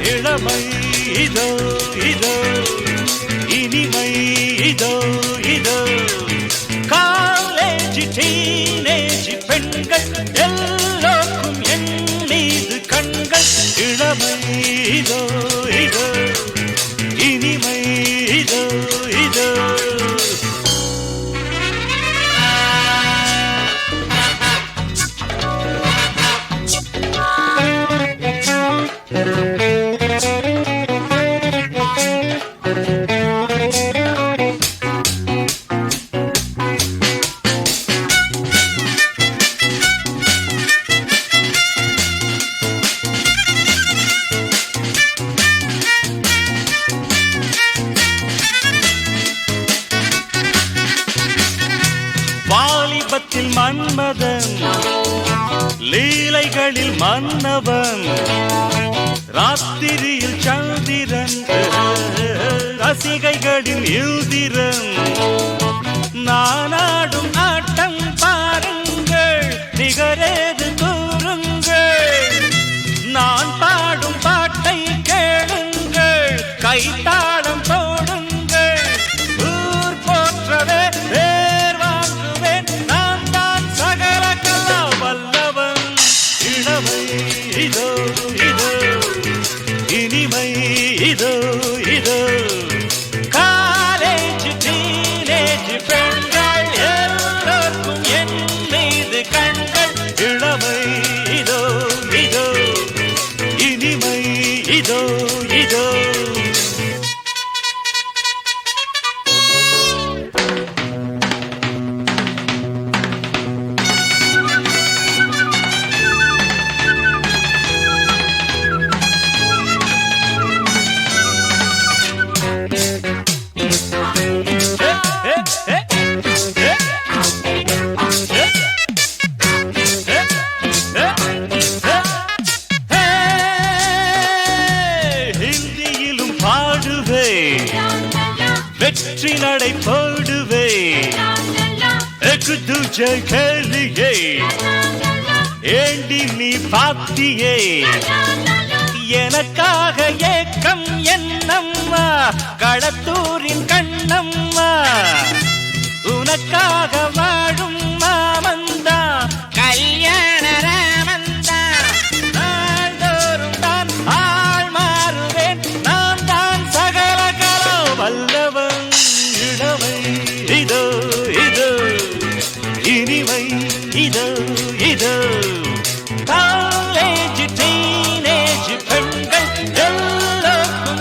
இளமை இதோ இதோ இனிமை இதோ இதோ காலேஜ் டீனேஜ் பெண்கள் எல்லோருக்கும் என் மீது கண்கள் இளமை இதோ இதோ இனிமை இதோ இதோ வாலிபத்தில் மன்மதன் லீலைகளில் மன்னவன் ராத்திரியில் சந்திரன் ரசிகைகளின் யுதிரன் நானாடும் ஆட்டம் பாருங்கள் நிகரேது கூறுங்கள் நான் பாடும் பாட்டை கேளுங்கள் கைத்தாளம் போடுங்கள் ஊர் போற்றவே பேர் வாங்குவேன் நான் தான் சகல கலா வல்லவன் இளமை இதோ இதோ இனிமை இதோ இதோ காலேஜ் டீனேஜ் பெண்கள் எல்லோருக்கும் என் மீது கண்கள் இளமை இதோ இதோ இனிமை இதோ இதோ ஹிந்தியிலும் பாடுவே வெற்றி நடை போடுவே எக்கு துஜை கேளியே ஏண்டி நீ பாத்தியே எனக்காக ஏக்கம் என்னம்மா களத்தூரின்